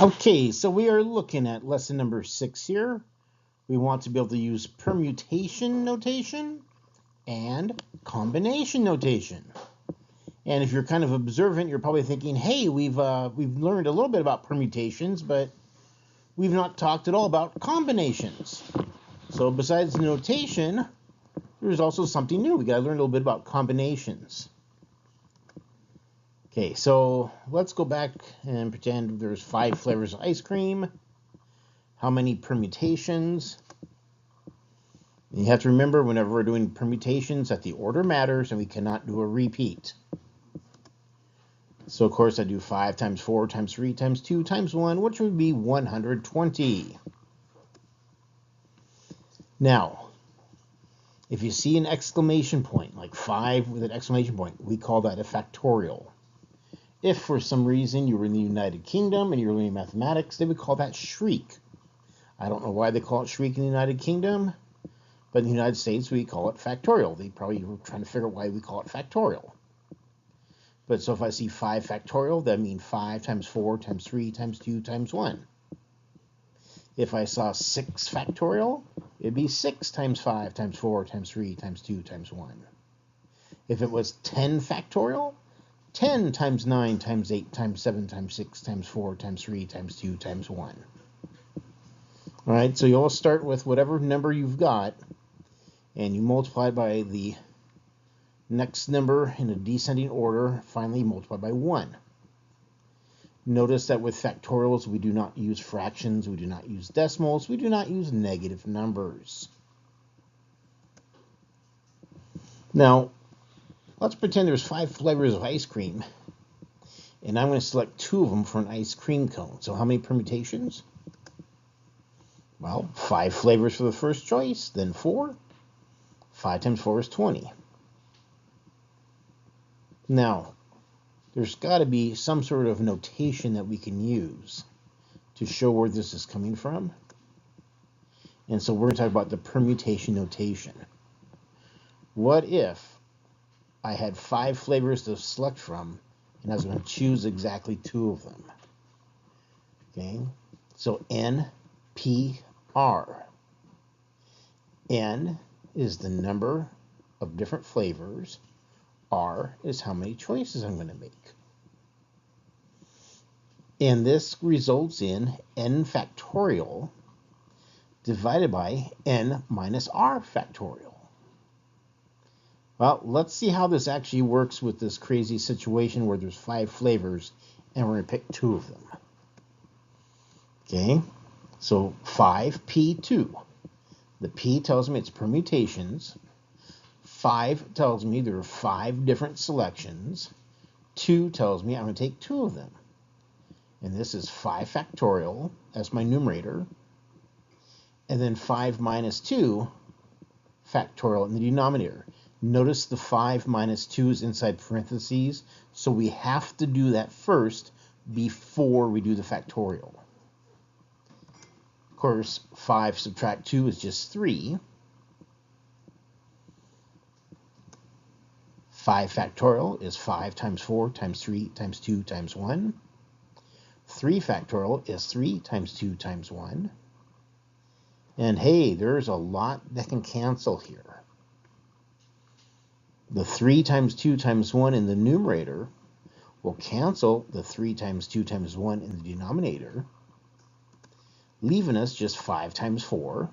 Okay, so we are looking at lesson number 6 here. We want to be able to use permutation notation and combination notation. And if you're kind of observant, you're probably thinking, hey, we've learned a little bit about permutations, but we've not talked at all about combinations. So besides the notation, there's also something new. We got to learn a little bit about combinations. Okay, so let's go back and pretend there's 5 flavors of ice cream. How many permutations? And you have to remember whenever we're doing permutations that the order matters and we cannot do a repeat. So of course I do 5 times 4 times 3 times 2 times 1, which would be 120. Now, if you see an exclamation point, like 5 with an exclamation point, we call that a factorial. If for some reason you were in the United Kingdom and you're learning mathematics, they would call that shriek. I don't know why they call it shriek in the United Kingdom, but in the United States we call it factorial. They probably were trying to figure out why we call it factorial. But so if I see 5 factorial, that means 5 times 4 times 3 times 2 times 1. If I saw 6 factorial, it'd be 6 times 5 times 4 times 3 times 2 times 1. If it was 10 factorial, 10 times 9 times 8 times 7 times 6 times 4 times 3 times 2 times 1. All right, so you'll start with whatever number you've got, and you multiply by the next number in a descending order, finally multiply by 1. Notice that with factorials, we do not use fractions, we do not use decimals, we do not use negative numbers. Now, let's pretend there's 5 flavors of ice cream, and I'm going to select 2 of them for an ice cream cone. So how many permutations? Well, 5 flavors for the first choice, then 4. 5 times 4 is 20. Now, there's got to be some sort of notation that we can use to show where this is coming from. And so we're going to talk about the permutation notation. What if I had 5 flavors to select from, and I was going to choose exactly 2 of them? Okay, so N, P, R. N is the number of different flavors. R is how many choices I'm going to make. And this results in n factorial divided by n minus r factorial. Well, let's see how this actually works with this crazy situation where there's 5 flavors and we're going to pick 2 of them. Okay, so 5p2. The p tells me it's permutations. 5 tells me there are 5 different selections. 2 tells me I'm going to take 2 of them. And this is 5 factorial, that's my numerator. And then 5 minus 2 factorial in the denominator. Notice the 5 minus 2 is inside parentheses, so we have to do that first before we do the factorial. Of course, 5 subtract 2 is just 3. 5 factorial is 5 times 4 times 3 times 2 times 1. 3 factorial is 3 times 2 times 1. And hey, there's a lot that can cancel here. The 3 times 2 times 1 in the numerator will cancel the 3 times 2 times 1 in the denominator, leaving us just 5 times 4,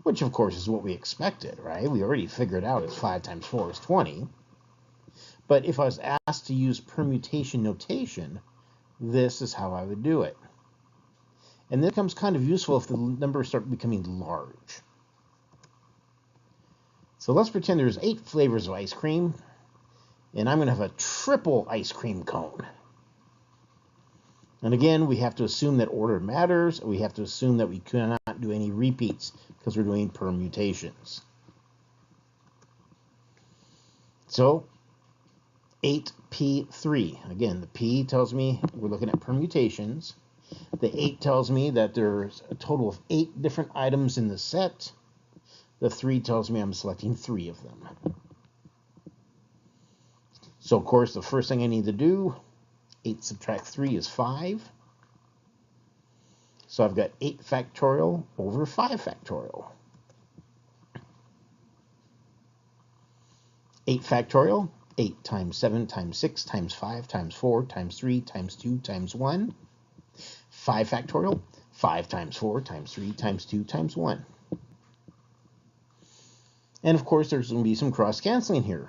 which of course is what we expected, right? We already figured out it's 5 times 4 is 20. But if I was asked to use permutation notation, this is how I would do it. And this becomes kind of useful if the numbers start becoming large. So let's pretend there's 8 flavors of ice cream, and I'm going to have a triple ice cream cone. And again, we have to assume that order matters. We have to assume that we cannot do any repeats because we're doing permutations. So 8p3. Again, the p tells me we're looking at permutations. The 8 tells me that there's a total of 8 different items in the set. The 3 tells me I'm selecting 3 of them. So, of course, the first thing I need to do, 8 subtract 3 is 5. So I've got 8 factorial over 5 factorial. 8 factorial, 8 times 7 times 6 times 5 times 4 times 3 times 2 times 1. 5 factorial, 5 times 4 times 3 times 2 times 1. And of course, there's going to be some cross-canceling here.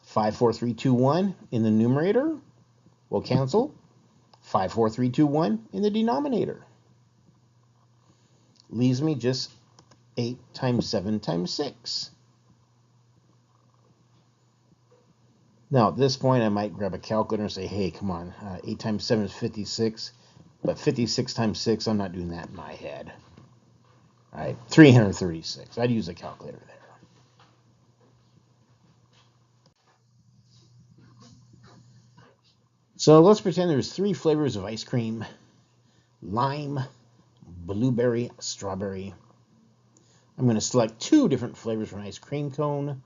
5, 4, 3, 2, 1 in the numerator will cancel. 5, 4, 3, 2, 1 in the denominator. Leaves me just 8 times 7 times 6. Now, at this point, I might grab a calculator and say, hey, come on, 8 times 7 is 56, but 56 times 6, I'm not doing that in my head. All right, 336. I'd use a calculator there. So let's pretend there's 3 flavors of ice cream: lime, blueberry, strawberry. I'm going to select 2 different flavors for an ice cream cone.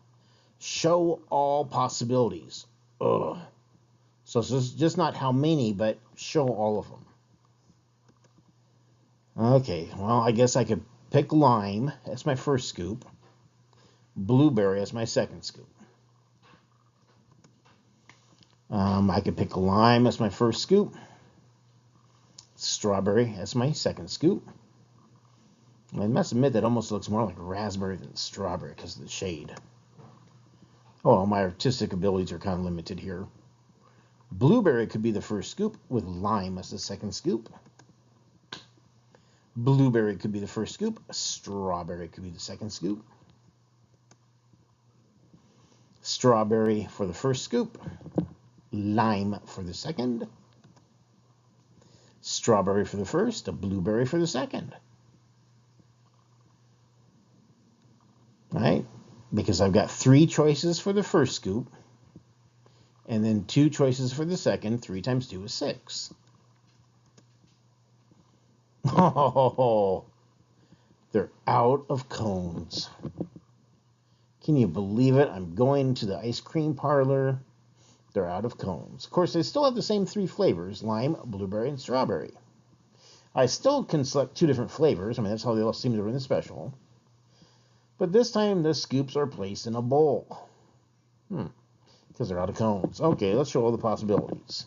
Show all possibilities. Ugh. So it's just not how many, but show all of them. Okay, well, I guess I could pick lime as my first scoop, blueberry as my second scoop. I could pick lime as my first scoop, strawberry as my second scoop. I must admit that almost looks more like raspberry than strawberry because of the shade. Oh, my artistic abilities are kind of limited here. Blueberry could be the first scoop with lime as the second scoop. Blueberry could be the first scoop. Strawberry could be the second scoop. Strawberry for the first scoop. Lime for the second. Strawberry for the first. A blueberry for the second. All right? Because I've got 3 choices for the first scoop. And then 2 choices for the second. 3 times 2 is 6. Oh, they're out of cones. Can you believe it? I'm going to the ice cream parlor. They're out of cones. Of course, they still have the same 3 flavors: lime, blueberry, and strawberry. I still can select 2 different flavors. I mean, that's how they all seem to run the special. But this time, the scoops are placed in a bowl. Because they're out of cones. Okay, let's show all the possibilities.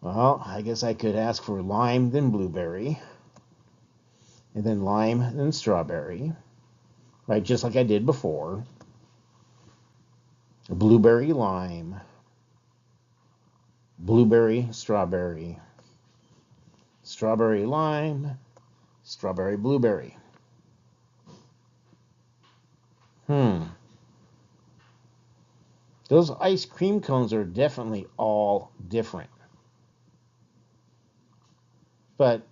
Well, I guess I could ask for lime, then blueberry, and then lime, then strawberry, right, just like I did before. Blueberry, lime, blueberry, strawberry, strawberry, lime, strawberry, blueberry. Those ice cream cones are definitely all different. But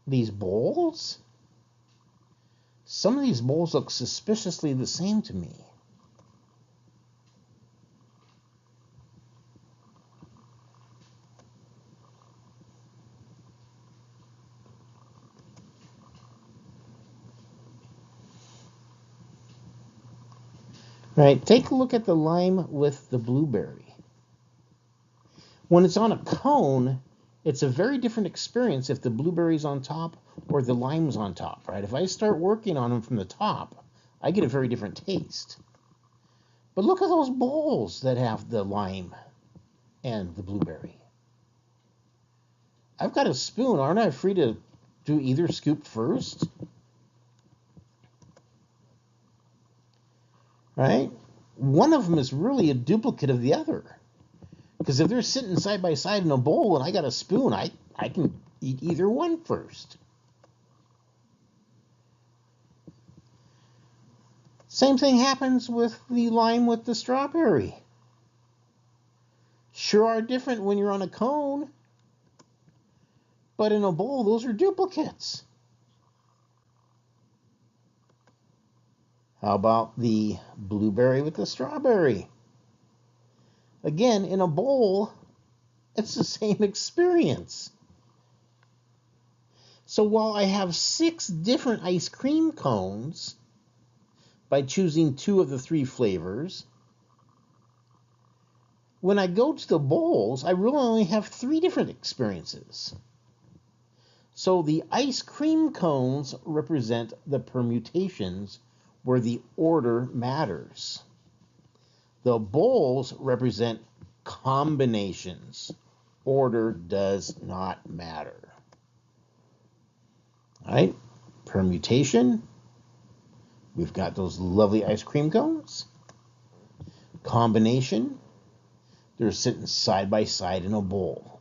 these bowls? Some of these bowls look suspiciously the same to me. Right, take a look at the lime with the blueberry. When it's on a cone, it's a very different experience if the blueberry's on top or the lime's on top, right? If I start working on them from the top, I get a very different taste. But look at those bowls that have the lime and the blueberry. I've got a spoon. Aren't I free to do either scoop first? Right? One of them is really a duplicate of the other. Because if they're sitting side by side in a bowl and I got a spoon, I can eat either one first. Same thing happens with the lime with the strawberry. Sure are different when you're on a cone, but in a bowl, those are duplicates. How about the blueberry with the strawberry? Again, in a bowl, it's the same experience. So while I have 6 different ice cream cones, by choosing 2 of the 3 flavors, When I go to the bowls, I really only have 3 different experiences. So the ice cream cones represent the permutations where the order matters. The bowls represent combinations. Order does not matter. All right? Permutation. We've got those lovely ice cream cones. Combination. They're sitting side by side in a bowl.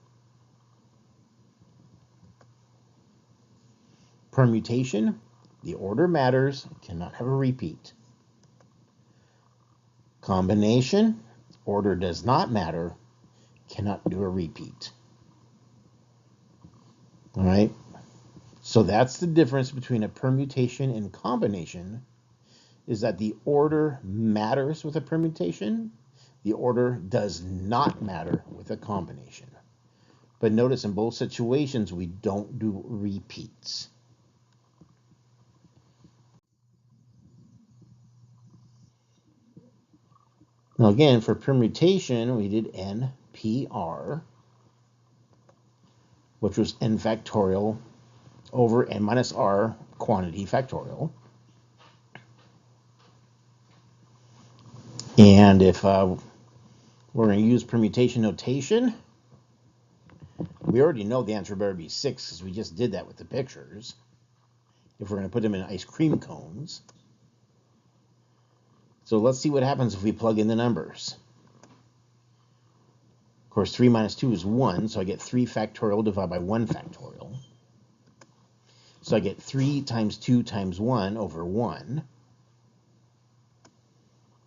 Permutation. The order matters. Cannot have a repeat. Combination. Order does not matter. Cannot do a repeat. All right? So that's the difference between a permutation and combination, is that the order matters with a permutation. The order does not matter with a combination. But notice in both situations, we don't do repeats. Now again, for permutation, we did NPR, which was n factorial over n minus r quantity factorial. And if we're going to use permutation notation, we already know the answer better be 6 because we just did that with the pictures. If we're going to put them in ice cream cones. So let's see what happens if we plug in the numbers. Of course, 3 minus 2 is 1, so I get 3 factorial divided by 1 factorial. So I get 3 times 2 times 1 over 1.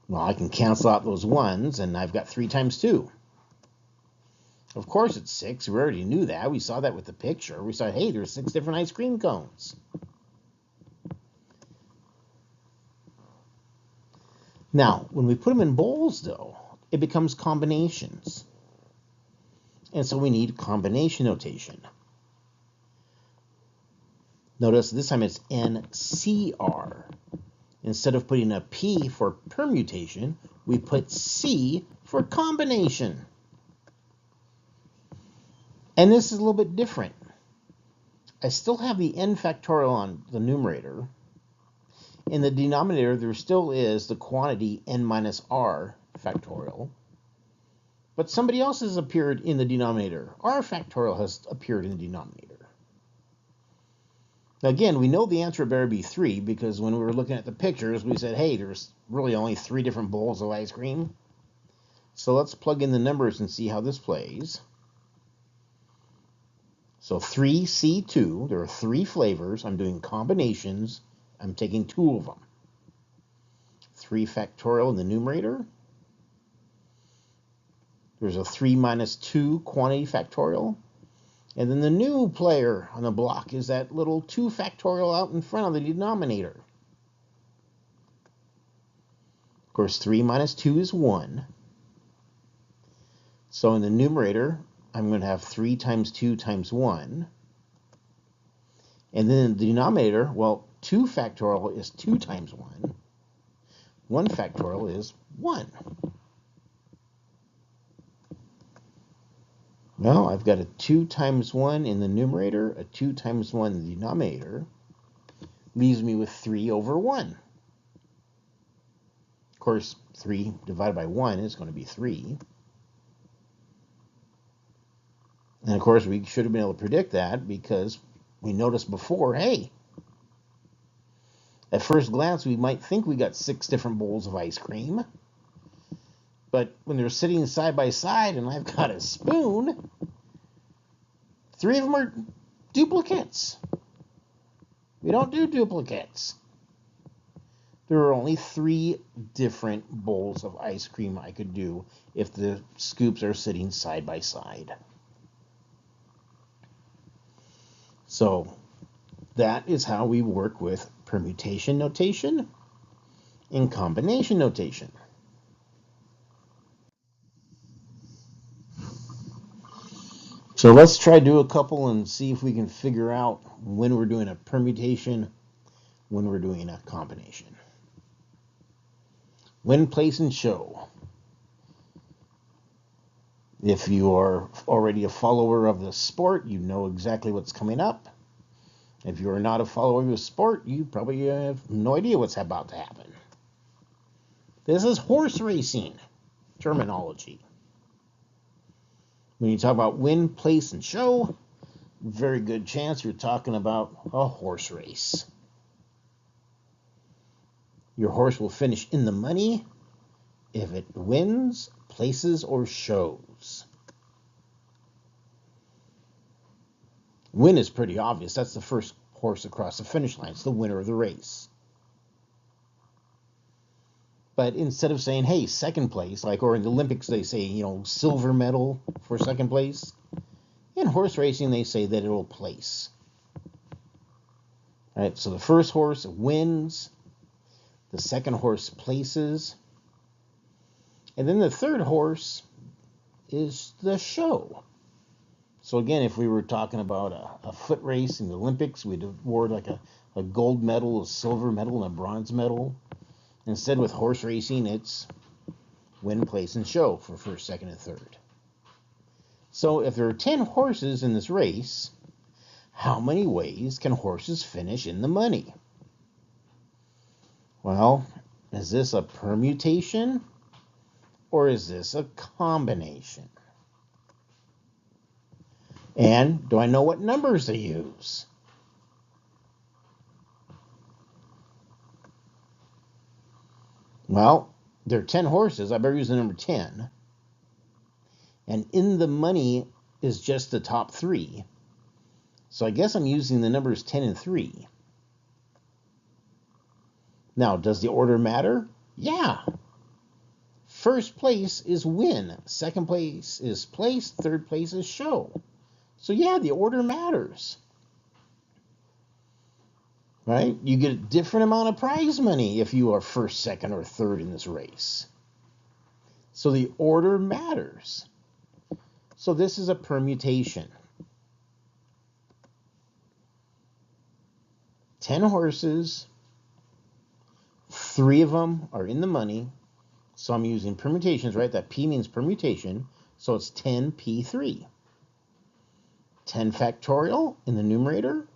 Well, I can cancel out those 1s, and I've got 3 times 2. Of course it's 6. We already knew that. We saw that with the picture. We saw, hey, there's 6 different ice cream cones. Now, when we put them in bowls, though, it becomes combinations. And so we need combination notation. Notice this time it's NCR. Instead of putting a P for permutation, we put C for combination. And this is a little bit different. I still have the n factorial on the numerator. In the denominator, there still is the quantity n minus r factorial. But somebody else has appeared in the denominator. R factorial has appeared in the denominator. Now again, we know the answer better be 3 because when we were looking at the pictures, we said, hey, there's really only 3 different bowls of ice cream. So let's plug in the numbers and see how this plays. So 3C2, there are 3 flavors. I'm doing combinations. I'm taking 2 of them. 3 factorial in the numerator. There's a 3 minus 2 quantity factorial. And then the new player on the block is that little 2 factorial out in front of the denominator. Of course, 3 minus 2 is 1. So in the numerator, I'm going to have 3 times 2 times 1. And then in the denominator, well, 2 factorial is 2 times 1. 1 factorial is 1. Well, I've got a 2 times 1 in the numerator, a 2 times 1 in the denominator. Leaves me with 3 over 1. Of course, 3 divided by 1 is going to be 3. And of course, we should have been able to predict that because we noticed before, hey, at first glance, we might think we got 6 different bowls of ice cream. But when they're sitting side by side and I've got a spoon, 3 of them are duplicates. We don't do duplicates. There are only 3 different bowls of ice cream I could do if the scoops are sitting side by side. So that is how we work with permutation notation and combination notation. So let's try to do a couple and see if we can figure out when we're doing a permutation, when we're doing a combination. When, place, and show. If you are already a follower of the sport, you know exactly what's coming up. If you're not a follower of the sport, you probably have no idea what's about to happen. This is horse racing terminology. When you talk about win, place, and show, very good chance you're talking about a horse race. Your horse will finish in the money if it wins, places, or shows. Win is pretty obvious. That's the first horse across the finish line. It's the winner of the race. But instead of saying, hey, second place, like, or in the Olympics they say, silver medal for second place, in horse racing they say that it will place. All right, so the first horse wins, the second horse places, and then the third horse is the show. So again, if we were talking about a foot race in the Olympics, we'd award like a gold medal, a silver medal, and a bronze medal. Instead, with horse racing, it's win, place, and show for first, second, and third. So if there are 10 horses in this race, how many ways can horses finish in the money? Well, is this a permutation or is this a combination? And do I know what numbers to use? Well, there are 10 horses. I better use the number 10. And in the money is just the top 3. So I guess I'm using the numbers 10 and 3. Now, does the order matter? Yeah. First place is win. Second place is place. Third place is show. So yeah, the order matters. Right? You get a different amount of prize money if you are first, second, or third in this race. So the order matters. So this is a permutation. 10 horses, 3 of them are in the money. So I'm using permutations, right? That P means permutation. So it's 10P3. 10 factorial in the numerator.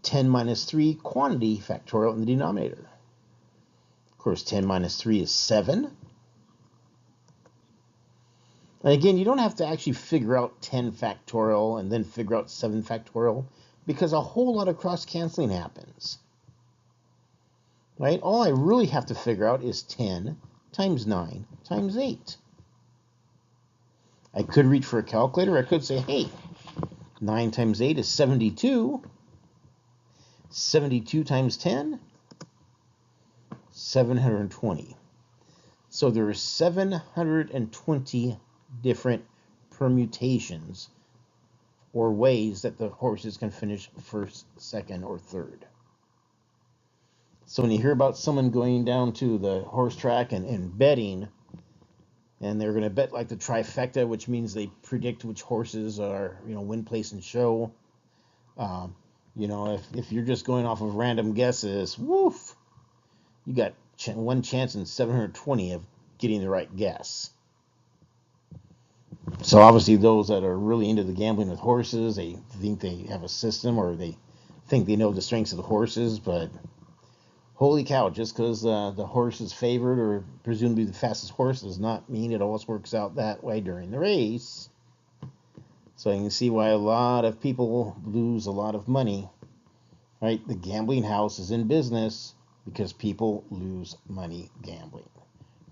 10 minus 3 quantity factorial in the denominator. Of course, 10 minus 3 is 7. And again, you don't have to actually figure out 10 factorial and then figure out 7 factorial because a whole lot of cross-canceling happens. Right? All I really have to figure out is 10 times 9 times 8. I could reach for a calculator. I could say, hey, 9 times 8 is 72. 72 times 10, 720. So there are 720 different permutations or ways that the horses can finish first, second, or third. So when you hear about someone going down to the horse track and betting, and they're going to bet like the trifecta, which means they predict which horses are, win, place, and show. If you're just going off of random guesses, woof, you got one chance in 720 of getting the right guess. So obviously those that are really into the gambling with horses, they think they have a system or they think they know the strengths of the horses, but holy cow, just because the horse is favored or presumed to be the fastest horse does not mean it always works out that way during the race. So you can see why a lot of people lose a lot of money, right? The gambling house is in business because people lose money gambling,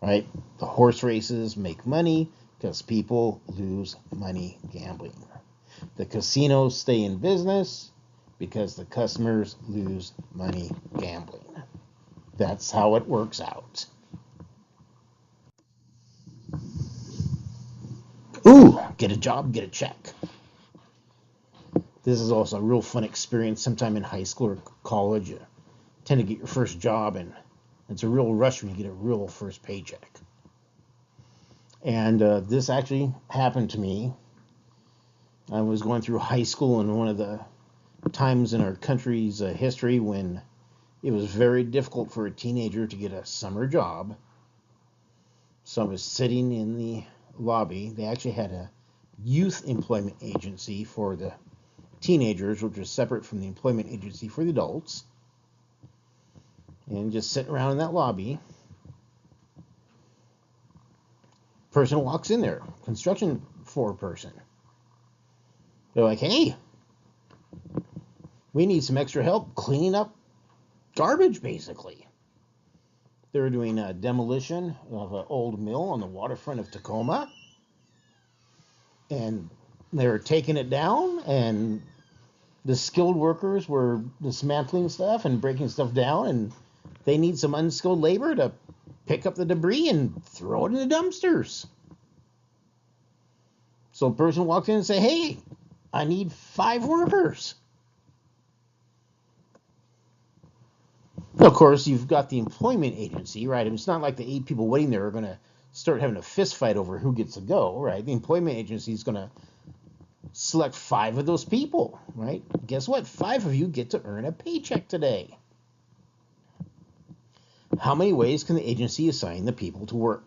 right? The horse races make money because people lose money gambling. The casinos stay in business because the customers lose money gambling. That's how it works out. Ooh, get a job, get a check. This is also a real fun experience sometime in high school or college. You tend to get your first job, and it's a real rush when you get a real first paycheck. And this actually happened to me. I was going through high school in one of the times in our country's history when it was very difficult for a teenager to get a summer job. So I was sitting in the lobby. They actually had a youth employment agency for the teenagers, which was separate from the employment agency for the adults. And just sitting around in that lobby, person walks in there, construction foreperson. They're like, hey, we need some extra help cleaning up garbage, basically. They were doing a demolition of an old mill on the waterfront of Tacoma. And they were taking it down, and the skilled workers were dismantling stuff and breaking stuff down, and they need some unskilled labor to pick up the debris and throw it in the dumpsters. So the person walked in and said, hey, I need 5 workers. Of course, you've got the employment agency, right? It's not like the 8 people waiting there are going to start having a fist fight over who gets to go, right? The employment agency is going to select 5 of those people, right? Guess what? 5 of you get to earn a paycheck today. How many ways can the agency assign the people to work?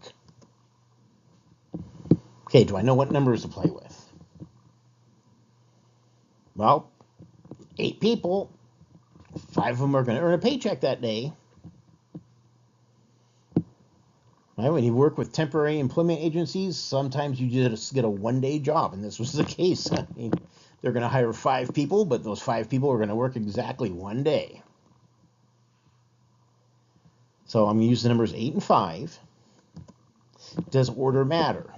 Okay, do I know what numbers to play with? Well, 8 people, 5 of them are going to earn a paycheck that day. Right? When you work with temporary employment agencies, sometimes you just get a one-day job, and this was the case. I mean, they're going to hire 5 people, but those 5 people are going to work exactly one day. So I'm going to use the numbers 8 and 5. Does order matter?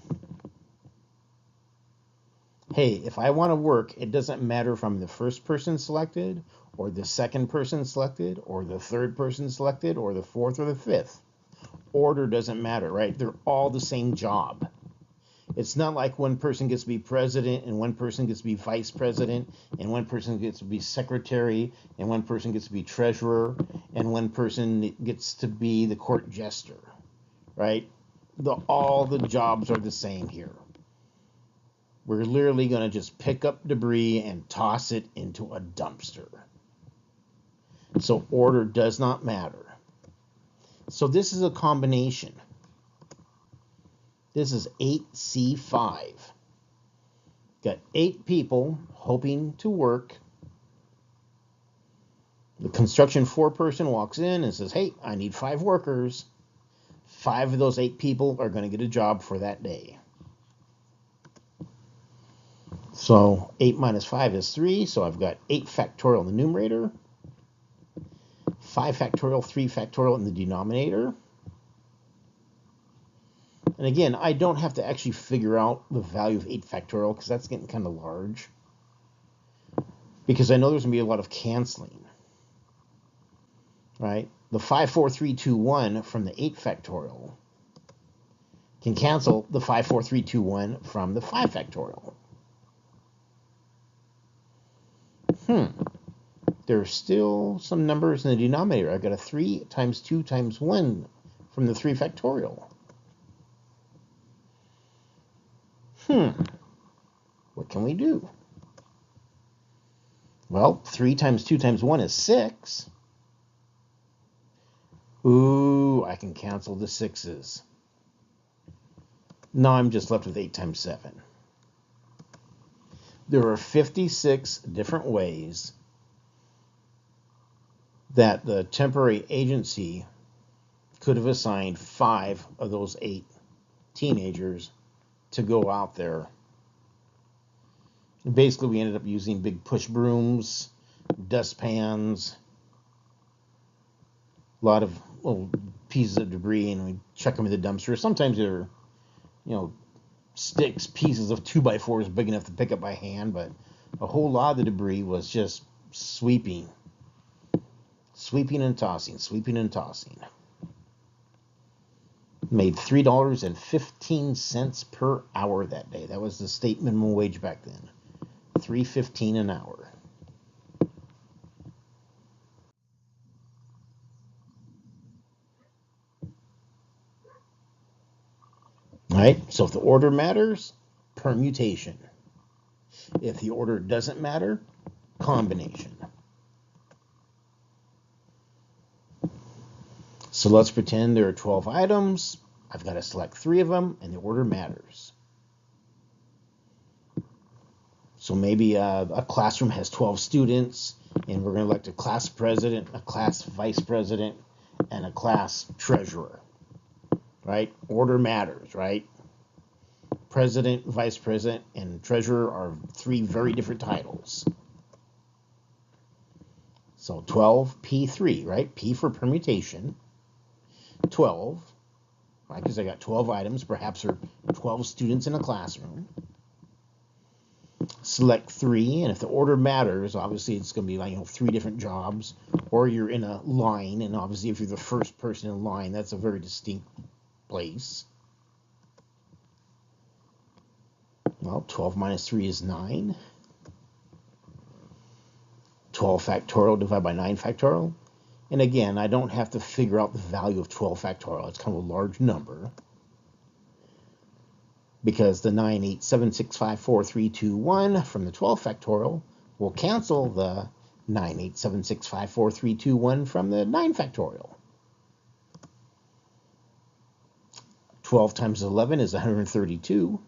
Hey, if I want to work, it doesn't matter if I'm the first person selected, or the second person selected, or the third person selected, or the 4th or the 5th. Order doesn't matter, right? They're all the same job. It's not like one person gets to be president and one person gets to be vice president and one person gets to be secretary and one person gets to be treasurer and one person gets to be the court jester, right? All the jobs are the same here. We're literally going to just pick up debris and toss it into a dumpster. So order does not matter. So this is a combination. This is 8C5. Got 8 people hoping to work. The construction foreperson walks in and says, hey, I need 5 workers. 5 of those 8 people are going to get a job for that day. So 8 minus 5 is 3, so I've got 8 factorial in the numerator, 5 factorial, 3 factorial in the denominator. And again, I don't have to actually figure out the value of 8 factorial because that's getting kind of large. Because I know there's going to be a lot of canceling. Right? The 5, 4, 3, 2, 1 from the 8 factorial can cancel the 5, 4, 3, 2, 1 from the 5 factorial. There's still some numbers in the denominator. I've got a 3 times 2 times 1 from the 3 factorial. What can we do? Well, 3 times 2 times 1 is 6. Ooh, I can cancel the 6's. Now I'm just left with 8 times 7. There are 56 different ways that the temporary agency could have assigned 5 of those 8 teenagers to go out there. Basically, we ended up using big push brooms, dustpans, a lot of little pieces of debris, and we chuck them in the dumpster. Sometimes they're, sticks, pieces of 2x4s big enough to pick up by hand, but a whole lot of the debris was just sweeping and tossing, sweeping and tossing. Made $3.15 per hour that day. That was the state minimum wage back then. $3.15 an hour. All right, so if the order matters, permutation. If the order doesn't matter, combination. So let's pretend there are 12 items. I've got to select 3 of them, and the order matters. So maybe a classroom has 12 students, and we're going to elect a class president, a class vice president, and a class treasurer, right? Order matters, right? President, vice president, and treasurer are three very different titles. So 12, P3, right? P for permutation. 12, right? Because I got 12 items. Perhaps there are 12 students in a classroom. Select 3, and if the order matters, obviously it's going to be like 3 different jobs, or you're in a line, and obviously if you're the first person in line, that's a very distinct place. Well, 12 minus 3 is 9. 12 factorial divided by 9 factorial. And again, I don't have to figure out the value of 12 factorial. It's kind of a large number, because the 9, 8, 7, 6, 5, 4, 3, 2, 1 from the 12 factorial will cancel the 9, 8, 7, 6, 5, 4, 3, 2, 1 from the 9 factorial. 12 times 11 is 132.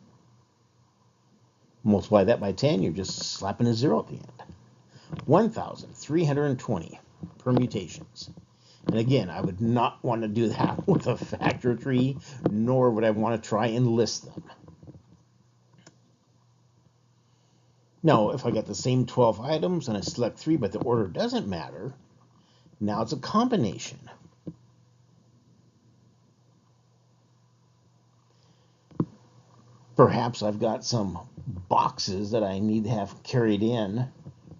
Multiply that by 10, you're just slapping a 0 at the end. 1,320 permutations. And again, I would not want to do that with a factor tree, nor would I want to try and list them. Now, if I got the same 12 items and I select 3, but the order doesn't matter, now it's a combination. Perhaps I've got some boxes that I need to have carried in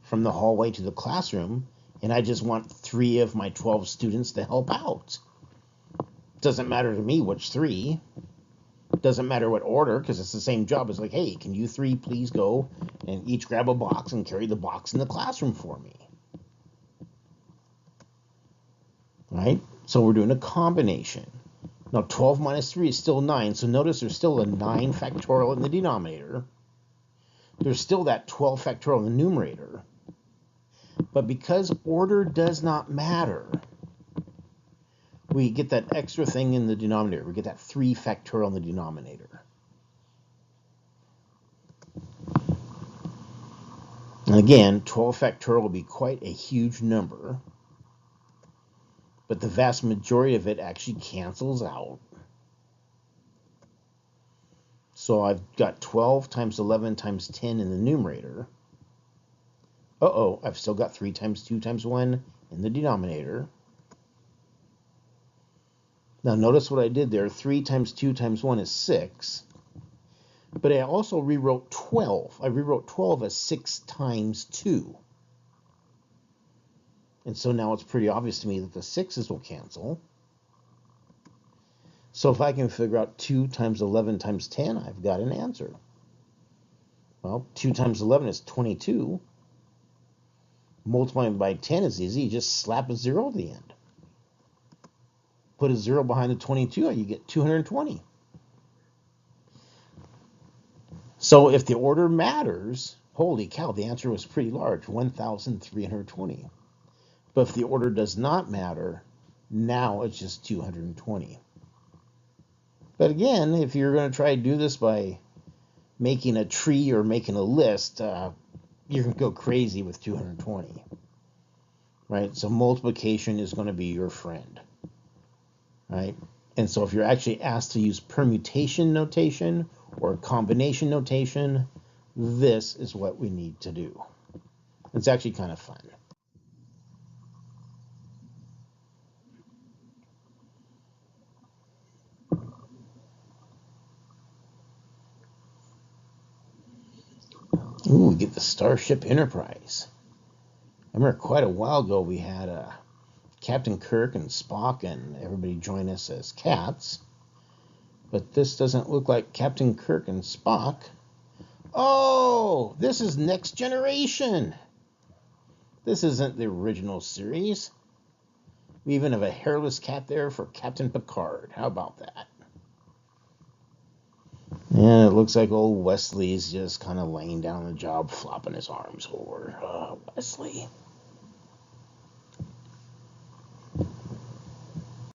from the hallway to the classroom, and I just want 3 of my 12 students to help out. Doesn't matter to me which 3. Doesn't matter what order, because it's the same job. It's like, hey, can you 3 please go and each grab a box and carry the box in the classroom for me? Right? So we're doing a combination. Now 12 minus 3 is still 9, so notice there's still a 9 factorial in the denominator. There's still that 12 factorial in the numerator. But because order does not matter, we get that extra thing in the denominator. We get that 3 factorial in the denominator. And again, 12 factorial will be quite a huge number, but the vast majority of it actually cancels out. So I've got 12 times 11 times 10 in the numerator. Uh-oh, I've still got 3 times 2 times 1 in the denominator. Now notice what I did there. 3 times 2 times 1 is 6. But I also rewrote 12. I rewrote 12 as 6 times 2. And so now it's pretty obvious to me that the 6's will cancel. So if I can figure out 2 times 11 times 10, I've got an answer. Well, 2 times 11 is 22. Multiplying by 10 is easy. You just slap a 0 at the end. Put a 0 behind the 22, and you get 220. So if the order matters, holy cow, the answer was pretty large, 1,320. But if the order does not matter, now it's just 220. But again, if you're going to try to do this by making a tree or making a list, you're going to go crazy with 220. Right? So multiplication is going to be your friend. Right? And so if you're actually asked to use permutation notation or combination notation, this is what we need to do. It's actually kind of fun. Ooh, we get the Starship Enterprise. I remember quite a while ago we had Captain Kirk and Spock and everybody join us as cats. But this doesn't look like Captain Kirk and Spock. Oh, this is Next Generation. This isn't the original series. We even have a hairless cat there for Captain Picard. How about that? And it looks like old Wesley's just kind of laying down on the job, flopping his arms forward. Wesley.